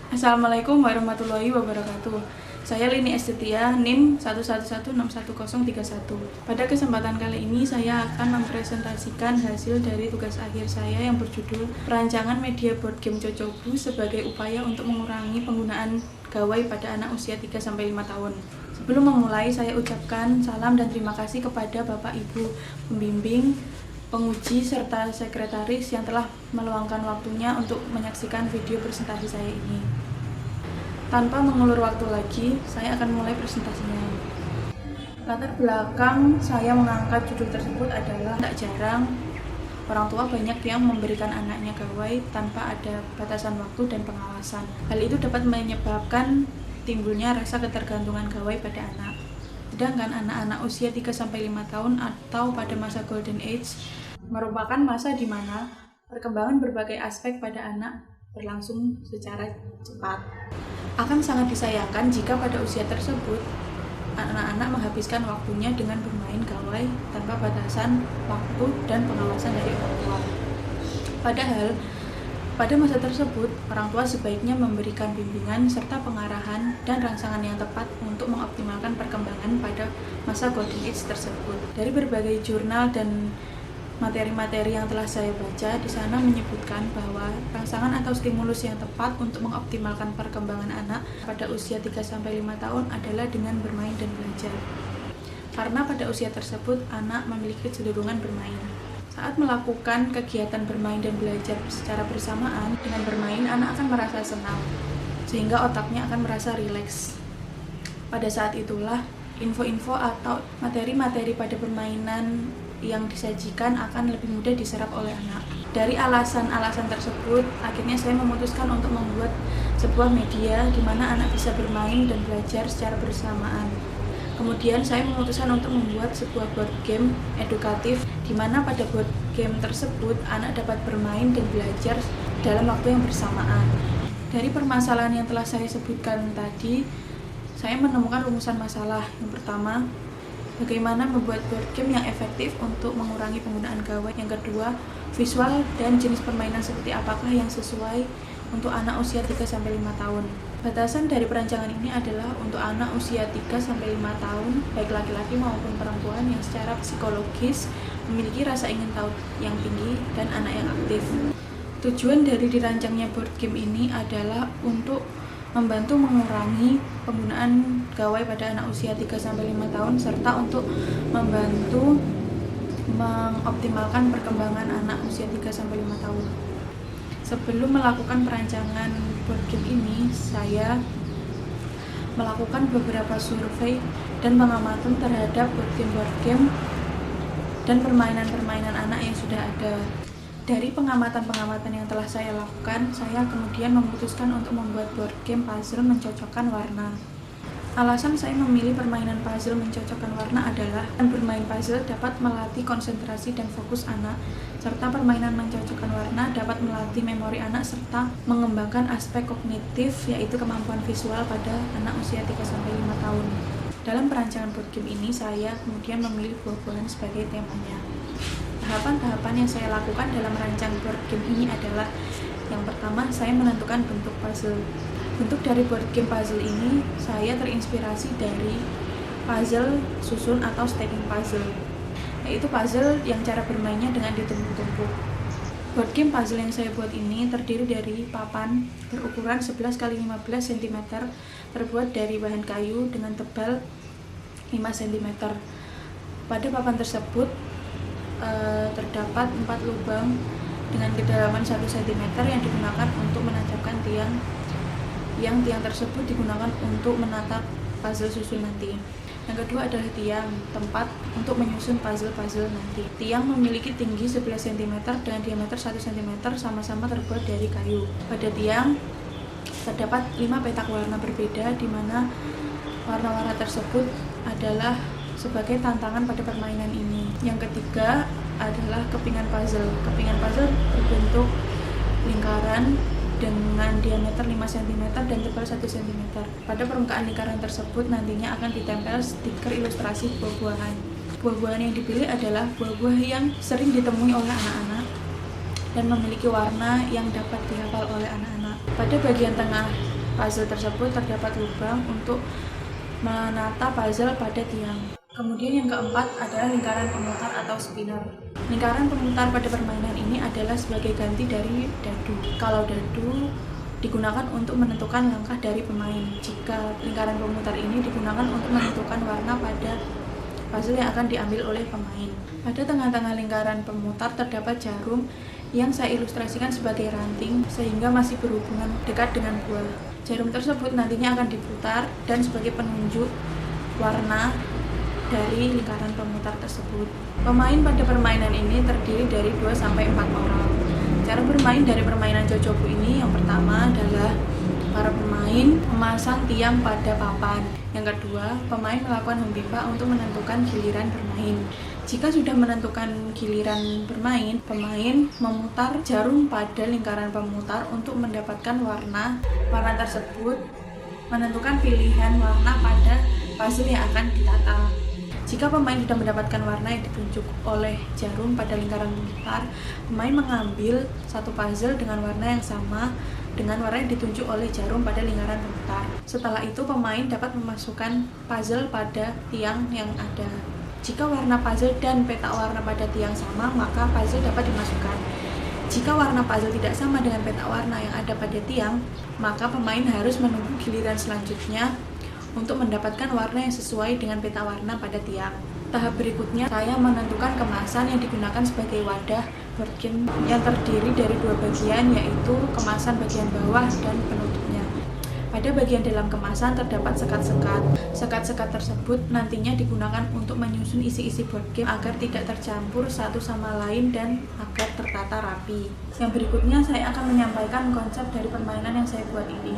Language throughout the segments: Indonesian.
Assalamualaikum warahmatullahi wabarakatuh. Saya Lini Estetia, NIM 1116131. Pada kesempatan kali ini saya akan mempresentasikan hasil dari tugas akhir saya yang berjudul Perancangan Media Board Game Cocobu sebagai upaya untuk mengurangi penggunaan gawai pada anak usia 3-5 tahun. Sebelum memulai, saya ucapkan salam dan terima kasih kepada Bapak Ibu pembimbing, penguji, serta sekretaris yang telah meluangkan waktunya untuk menyaksikan video presentasi saya ini. Tanpa mengulur waktu lagi, saya akan mulai presentasinya. Latar belakang saya mengangkat judul tersebut adalah tak jarang orang tua banyak yang memberikan anaknya gawai tanpa ada batasan waktu dan pengawasan. Hal itu dapat menyebabkan timbulnya rasa ketergantungan gawai pada anak. Sedangkan anak-anak usia 3-5 tahun atau pada masa Golden Age merupakan masa di mana perkembangan berbagai aspek pada anak berlangsung secara cepat. Akan sangat disayangkan jika pada usia tersebut anak-anak menghabiskan waktunya dengan bermain gawai tanpa batasan waktu dan pengawasan dari orang tua. Padahal pada masa tersebut, orang tua sebaiknya memberikan bimbingan serta pengarahan dan rangsangan yang tepat untuk mengoptimalkan perkembangan pada masa Golden Age tersebut. Dari berbagai jurnal dan materi-materi yang telah saya baca, di sana menyebutkan bahwa rangsangan atau stimulus yang tepat untuk mengoptimalkan perkembangan anak pada usia 3-5 tahun adalah dengan bermain dan belajar. Karena pada usia tersebut, anak memiliki kecenderungan bermain. Saat melakukan kegiatan bermain dan belajar secara bersamaan, dengan bermain anak akan merasa senang, sehingga otaknya akan merasa rileks. Pada saat itulah, info-info atau materi-materi pada permainan yang disajikan akan lebih mudah diserap oleh anak. Dari alasan-alasan tersebut, akhirnya saya memutuskan untuk membuat sebuah media di mana anak bisa bermain dan belajar secara bersamaan. Kemudian saya memutuskan untuk membuat sebuah board game edukatif di mana pada board game tersebut anak dapat bermain dan belajar dalam waktu yang bersamaan. Dari permasalahan yang telah saya sebutkan tadi, saya menemukan rumusan masalah. Yang pertama, bagaimana membuat board game yang efektif untuk mengurangi penggunaan gawai. Yang kedua, visual dan jenis permainan seperti apakah yang sesuai untuk anak usia 3-5 tahun. Batasan dari perancangan ini adalah untuk anak usia 3-5 tahun, baik laki-laki maupun perempuan yang secara psikologis memiliki rasa ingin tahu yang tinggi dan anak yang aktif. Tujuan dari dirancangnya board game ini adalah untuk membantu mengurangi penggunaan gawai pada anak usia 3-5 tahun serta untuk membantu mengoptimalkan perkembangan anak usia 3-5 tahun. Sebelum melakukan perancangan board game ini, saya melakukan beberapa survei dan pengamatan terhadap board game dan permainan-permainan anak yang sudah ada. Dari pengamatan-pengamatan yang telah saya lakukan, saya kemudian memutuskan untuk membuat board game puzzle mencocokkan warna. Alasan saya memilih permainan puzzle mencocokkan warna adalah bermain puzzle dapat melatih konsentrasi dan fokus anak, serta permainan mencocokkan warna dapat melatih memori anak serta mengembangkan aspek kognitif yaitu kemampuan visual pada anak usia 3-5 tahun. Dalam perancangan board game ini, saya kemudian memilih buah-buahan sebagai temanya. Tahapan-tahapan yang saya lakukan dalam merancang board game ini adalah yang pertama, saya menentukan bentuk puzzle. Bentuk dari board game puzzle ini saya terinspirasi dari puzzle susun atau stacking puzzle, yaitu puzzle yang cara bermainnya dengan ditumpuk-tumpuk. Board game puzzle yang saya buat ini terdiri dari papan berukuran 11 x 15 cm terbuat dari bahan kayu dengan tebal 5 cm. Pada papan tersebut terdapat 4 lubang dengan kedalaman 1 cm yang digunakan untuk menancapkan tiang. Yang tiang tersebut digunakan untuk menatap puzzle susun nanti. Yang kedua adalah tiang, tempat untuk menyusun puzzle-puzzle nanti. Tiang memiliki tinggi 11 cm dengan diameter 1 cm, sama-sama terbuat dari kayu. Pada tiang terdapat 5 petak warna berbeda, di mana warna-warna tersebut adalah sebagai tantangan pada permainan ini. Yang ketiga adalah kepingan puzzle. Kepingan puzzle berbentuk lingkaran dengan diameter 5 cm dan tebal 1 cm. Pada permukaan lingkaran tersebut nantinya akan ditempel stiker ilustrasi buah-buahan. Buah-buahan yang dipilih adalah buah-buah yang sering ditemui oleh anak-anak dan memiliki warna yang dapat dihafal oleh anak-anak. Pada bagian tengah puzzle tersebut terdapat lubang untuk menata puzzle pada tiang. Kemudian yang keempat adalah lingkaran pemutar atau spinner. Lingkaran pemutar pada permainan ini adalah sebagai ganti dari dadu. Kalau dadu digunakan untuk menentukan langkah dari pemain, jika lingkaran pemutar ini digunakan untuk menentukan warna pada puzzle yang akan diambil oleh pemain. Pada tengah-tengah lingkaran pemutar terdapat jarum yang saya ilustrasikan sebagai ranting sehingga masih berhubungan dekat dengan buah. Jarum tersebut nantinya akan diputar dan sebagai penunjuk warna dari lingkaran pemutar tersebut. Pemain pada permainan ini terdiri dari 2-4 orang. Cara bermain dari permainan Jojobu ini yang pertama adalah para pemain memasang tiang pada papan. Yang kedua, pemain melakukan hempimpa untuk menentukan giliran bermain. Jika sudah menentukan giliran bermain, pemain memutar jarum pada lingkaran pemutar untuk mendapatkan warna. Warna tersebut menentukan pilihan warna pada puzzle yang akan ditata. Jika pemain sudah mendapatkan warna yang ditunjuk oleh jarum pada lingkaran pemutar, pemain mengambil satu puzzle dengan warna yang sama dengan warna yang ditunjuk oleh jarum pada lingkaran pemutar. Setelah itu, pemain dapat memasukkan puzzle pada tiang yang ada. Jika warna puzzle dan peta warna pada tiang sama, maka puzzle dapat dimasukkan. Jika warna puzzle tidak sama dengan peta warna yang ada pada tiang, maka pemain harus menunggu giliran selanjutnya untuk mendapatkan warna yang sesuai dengan peta warna pada tiang. Tahap berikutnya, saya menentukan kemasan yang digunakan sebagai wadah board game yang terdiri dari 2 bagian, yaitu kemasan bagian bawah dan penutupnya. Pada bagian dalam kemasan terdapat sekat-sekat. Sekat-sekat tersebut nantinya digunakan untuk menyusun isi-isi board game agar tidak tercampur satu sama lain dan agar tertata rapi. Yang berikutnya, saya akan menyampaikan konsep dari permainan yang saya buat ini.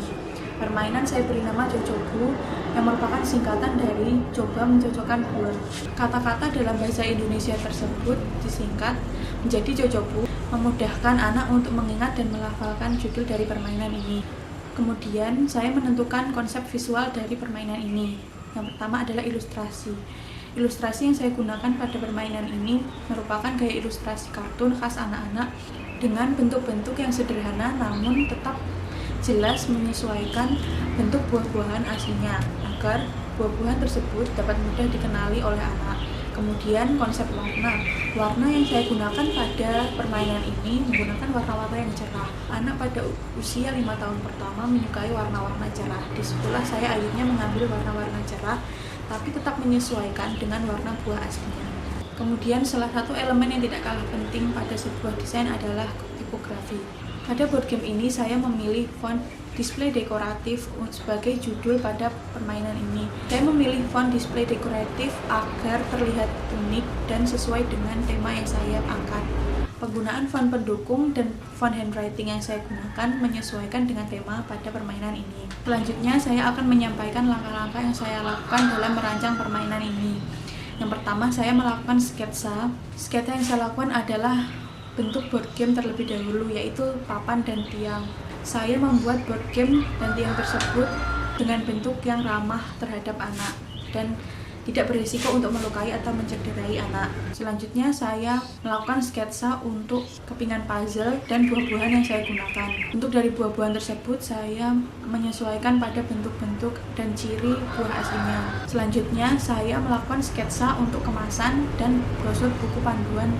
Permainan saya beri nama Jojobu, yang merupakan singkatan dari coba mencocokkan buah. Kata-kata dalam bahasa Indonesia tersebut disingkat menjadi Jojobu, memudahkan anak untuk mengingat dan melafalkan judul dari permainan ini. Kemudian saya menentukan konsep visual dari permainan ini. Yang pertama adalah ilustrasi. Ilustrasi yang saya gunakan pada permainan ini merupakan gaya ilustrasi kartun khas anak-anak dengan bentuk-bentuk yang sederhana namun tetap jelas menyesuaikan bentuk buah-buahan aslinya agar buah-buahan tersebut dapat mudah dikenali oleh anak. Kemudian konsep warna. Warna yang saya gunakan pada permainan ini menggunakan warna-warna yang cerah. Anak pada usia 5 tahun pertama menyukai warna-warna cerah. Di sekolah saya akhirnya mengambil warna-warna cerah tapi tetap menyesuaikan dengan warna buah aslinya. Kemudian salah satu elemen yang tidak kalah penting pada sebuah desain adalah tipografi. Pada board game ini saya memilih font display dekoratif sebagai judul pada permainan ini. Saya memilih font display dekoratif agar terlihat unik dan sesuai dengan tema yang saya angkat. Penggunaan font pendukung dan font handwriting yang saya gunakan menyesuaikan dengan tema pada permainan ini. Selanjutnya saya akan menyampaikan langkah-langkah yang saya lakukan dalam merancang permainan ini. Yang pertama, saya melakukan sketsa. Sketsa yang saya lakukan adalah bentuk board game terlebih dahulu, yaitu papan dan tiang. Saya membuat board game dan tiang tersebut dengan bentuk yang ramah terhadap anak dan tidak berisiko untuk melukai atau mencederai anak. Selanjutnya saya melakukan sketsa untuk kepingan puzzle dan buah-buahan yang saya gunakan. Untuk dari buah-buahan tersebut saya menyesuaikan pada bentuk-bentuk dan ciri buah aslinya. Selanjutnya saya melakukan sketsa untuk kemasan dan brosur buku panduan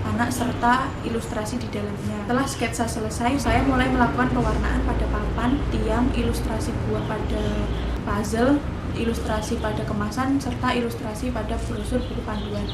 anak serta ilustrasi di dalamnya. Setelah sketsa selesai, saya mulai melakukan pewarnaan pada papan, tiang, ilustrasi buah pada puzzle, ilustrasi pada kemasan, serta ilustrasi pada brosur buku panduan.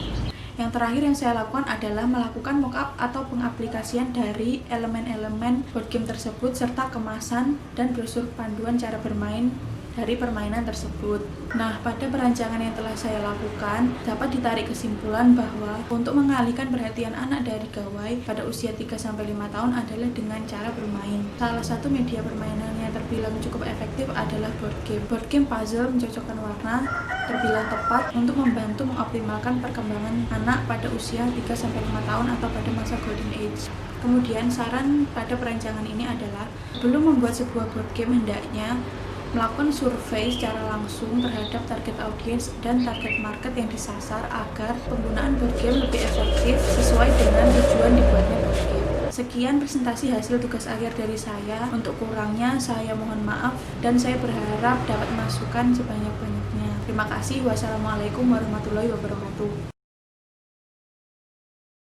Yang terakhir yang saya lakukan adalah melakukan mockup atau pengaplikasian dari elemen-elemen board game tersebut serta kemasan dan brosur panduan cara bermain dari permainan tersebut. Nah, pada perancangan yang telah saya lakukan, dapat ditarik kesimpulan bahwa untuk mengalihkan perhatian anak dari gawai pada usia 3-5 tahun adalah dengan cara bermain. Salah satu media permainan yang terbilang cukup efektif adalah board game. Board game puzzle mencocokkan warna terbilang tepat untuk membantu mengoptimalkan perkembangan anak pada usia 3-5 tahun atau pada masa golden age. Kemudian saran pada perancangan ini adalah sebelum membuat sebuah board game hendaknya melakukan survei secara langsung terhadap target audiens dan target market yang disasar agar penggunaan board game lebih efektif sesuai dengan tujuan dibuatnya board game. Sekian presentasi hasil tugas akhir dari saya. Untuk kurangnya saya mohon maaf dan saya berharap dapat masukan sebanyak-banyaknya. Terima kasih. Wassalamualaikum warahmatullahi wabarakatuh.